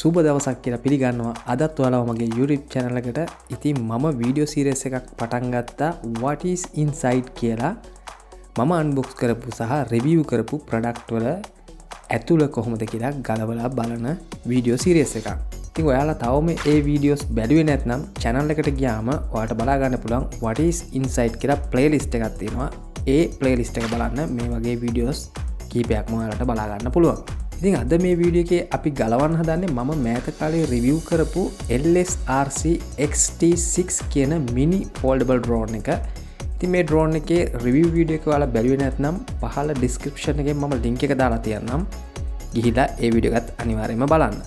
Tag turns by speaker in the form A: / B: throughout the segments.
A: සුබ දවසක් කියලා පිළිගන්නවා. අදත් ඔයාලව මගේ YouTube channel එකට. ඉතින් මම වීඩියෝ සීරීස් එකක් පටන් ගත්තා what is inside කියලා. මම අන්බොක්ස් කරපු සහ රිවිව් කරපු ප්‍රොඩක්ට් වල ඇතුළ කොහොමද කියලා ගලවලා බලන වීඩියෝ සීරීස් එකක්. ඉතින් ඔයාලා තවම මේ වීඩියෝස් බැලුවේ නැත්නම් channel එකට ගියාම ඔයාලට බලා ගන්න පුළුවන් what is inside කියලා playlist එකක් තියෙනවා. ඒ playlist එක බලන්න මේ වගේ වීඩියෝස් කීපයක්ම ඔයාලට බලා ගන්න පුළුවන්. ඉතින් අද මේ වීඩියෝ එකේ අපි ගලවන්න හදන්නේ මම මෑත කාලේ රිවිව් කරපු LSRC XT6 කියන mini foldable drone එක. ඉතින් මේ drone එකේ රිවිව් වීඩියෝ එක ඔයාලා බැලුවේ නැත්නම් පහළ description එකේ මම link එක දාලා තියන්නම්. ගිහිලා ඒ වීඩියෝ එකත් අනිවාර්යයෙන්ම බලන්න.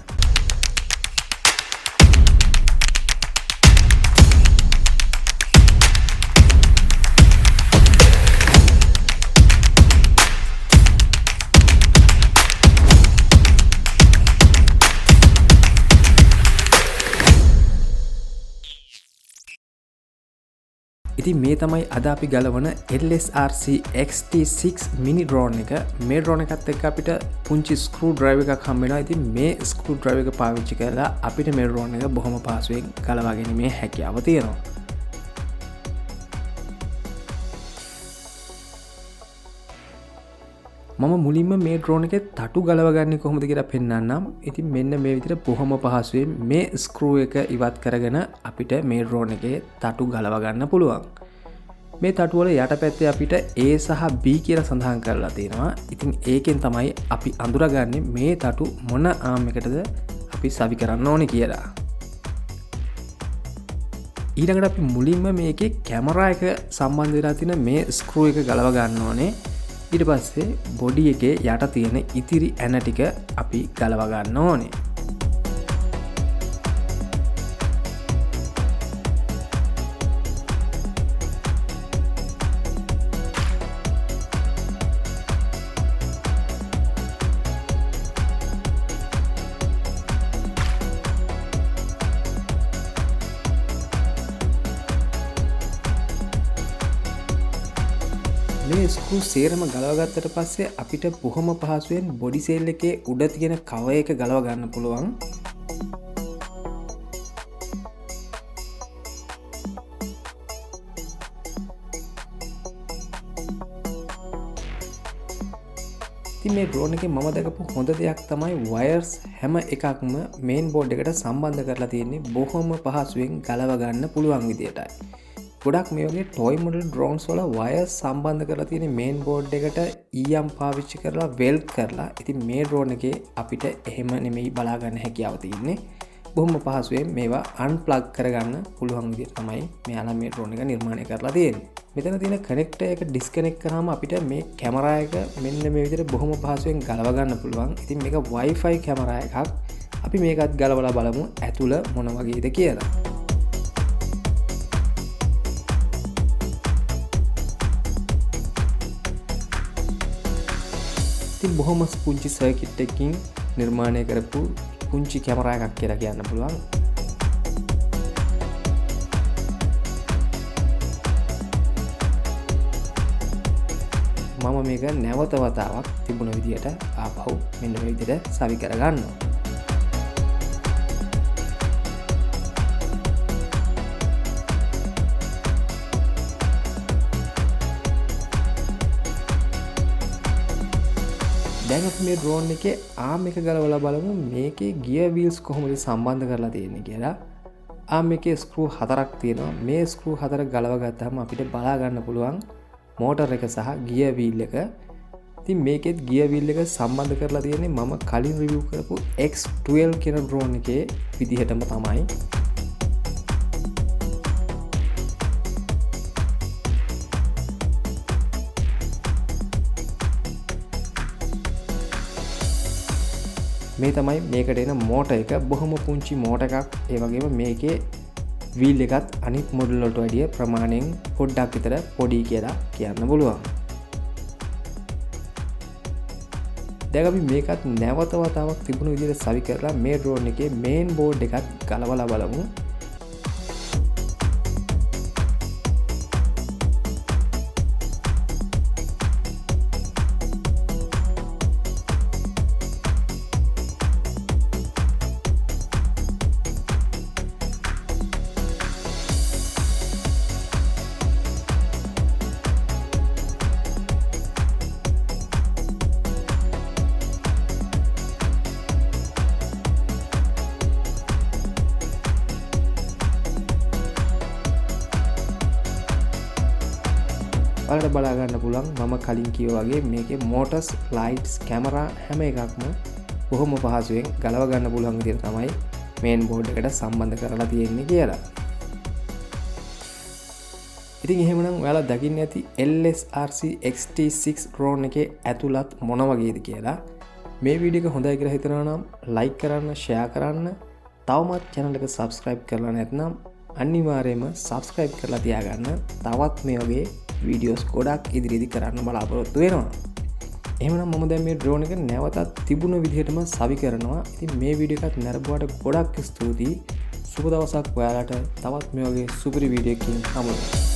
A: ඉතින් මේ තමයි අද අපි ගලවන LSRC XT6 mini drone එක. මේ drone එකත් එක්ක අපිට පුංචි screw driver එකක් හම්බ වෙනවා. ඉතින් මේ screw driver එක පාවිච්චි කරලා අපිට මේ drone එක බොහොම පහසුවෙන් ගලවා ගැනීමේ හැකියාව තියෙනවා. මම මුලින්ම මේ drone එකේ තටු ගලවගන්නේ කොහොමද කියලා පෙන්නන්නම්. ඉතින් මෙන්න මේ විදිහට බොහොම පහසුවෙන් මේ ස්ක්‍රූ එක ඉවත් කරගෙන අපිට මේ drone එකේ තටු ගලව ගන්න පුළුවන්. මේ තටු වල යටපැත්තේ අපිට A සහ B කියලා සඳහන් කරලා තියෙනවා. ඉතින් ඒකෙන් තමයි අපි අඳුරගන්නේ මේ තටු මොන ආම් එකටද අපි සවි කරන්න ඕනේ කියලා. ඊළඟට අපි මුලින්ම මේකේ කැමරා එක සම්බන්ධ වෙලා තියෙන මේ ස්ක්‍රූ එක ගලව ගන්න ඕනේ. ඊට පස්සේ බොඩි එකේ යට තියෙන ඉතිරි ඇන ටික අපි ගලව ගන්න ඕනේ. මේ ස්ක්‍රූ සේරම ගලවගත්තට පස්සේ අපිට බොහොම පහසුවෙන් බොඩි සෙල් එකේ උඩ තියෙන කවර් එක ගලව ගන්න පුළුවන්. ඉතින් මේ drone එකේ මම දැකපු හොඳ දෙයක් තමයි wires හැම එකක්ම main board එකට සම්බන්ධ කරලා තියෙන්නේ බොහොම පහසුවෙන් ගලව ගන්න පුළුවන් විදියටයි. ගොඩක් මේ වගේ toy model drones වල wires සම්බන්ධ කරලා තියෙන main board එකට EM පාවිච්චි කරලා weld කරලා. ඉතින් මේ drone එකේ අපිට එහෙම නෙමෙයි බලා ගන්න හැකියාව තියෙන්නේ. බොහොම පහසුවෙන් මේවා unplug කරගන්න පුළුවන් විදිහට තමයි මෙයාලා මේ drone එක නිර්මාණය කරලා තියෙන්නේ. මෙතන තියෙන connector එක disconnect කරාම අපිට මේ කැමරා එක මෙන්න මේ විදිහට බොහොම පහසුවෙන් ගලව ගන්න පුළුවන්. ඉතින් මේක Wi-Fi කැමරා එකක්. අපි මේකත් ගලවලා බලමු ඇතුළ මොන වගේද කියලා. බොහොම පුංචි සර්කිට් එකකින් නිර්මාණය කරපු පුංචි කැමරා එකක් කියලා කියන්න පුළුවන්. මම මේක නැවත වතාවක් තිබුණ විදියට ආපහු මෙන්න මේ විදියට සවි කරගන්නවා. දැන් අපි මේ drone එකේ arm එක ගලවලා බලමු මේකේ gear wheels කොහොමද සම්බන්ධ කරලා තියෙන්නේ කියලා. arm එකේ screw 4ක් තියෙනවා. මේ screw 4 ගලව ගත්තාම අපිට බලා ගන්න පුළුවන් motor එක සහ gear wheel එක. ඉතින් මේකෙත් gear wheel එක සම්බන්ධ කරලා තියෙන්නේ මම කලින් review කරපු X12 කියන drone එකේ විදිහටම තමයි. මේ තමයි මේකට එන මෝටර් එක. බොහොම පුංචි මෝටර් එකක්. ඒ වගේම මේකේ වීල් එකත් අනිත් මොඩල් වලට වැඩිය ප්‍රමාණයෙන් පොඩ්ඩක් විතර පොඩි කියලා කියන්න පුළුවන්. දැන් අපි මේකත් නැවත වතාවක් තිබුණු විදිහට සවි කරලා මේ drone එකේ main board එකත් ගලවලා බලමු. ඔයාලට බලා ගන්න පුළුවන් මම කලින් කිව්වා වගේ මේකේ මෝටර්ස්, ලයිට්ස්, කැමරා හැම එකක්ම බොහොම පහසුවෙන් ගලව ගන්න පුළුවන් විදිහට තමයි මේන් බෝඩ් එකට සම්බන්ධ කරලා තියෙන්නේ කියලා. ඉතින් එහෙමනම් ඔයාලා දකින්න ඇති LSRC XT6 drone එකේ ඇතුළත් මොන වගේද කියලා. මේ වීඩියෝ එක හොඳයි කියලා හිතනවා නම් like කරන්න, share කරන්න. තවමත් channel එක subscribe කරලා නැත්නම් අනිවාර්යයෙන්ම subscribe කරලා තියාගන්න. තවත් මේ වගේ වීඩියෝස් ගොඩක් ඉදිරියේදී කරන්න බලාපොරොත්තු වෙනවා. එහෙමනම් මම දැන් මේ drone එක නැවතත් තිබුණ විදිහටම සවි කරනවා. ඉතින් මේ වීඩියෝ එකත් නරඹුවාට ගොඩක් ස්තුතියි. සුබ දවසක් ඔයාලට. තවත් මේ වගේ සුපිරි වීඩියෝ එකකින් හමු වෙමු.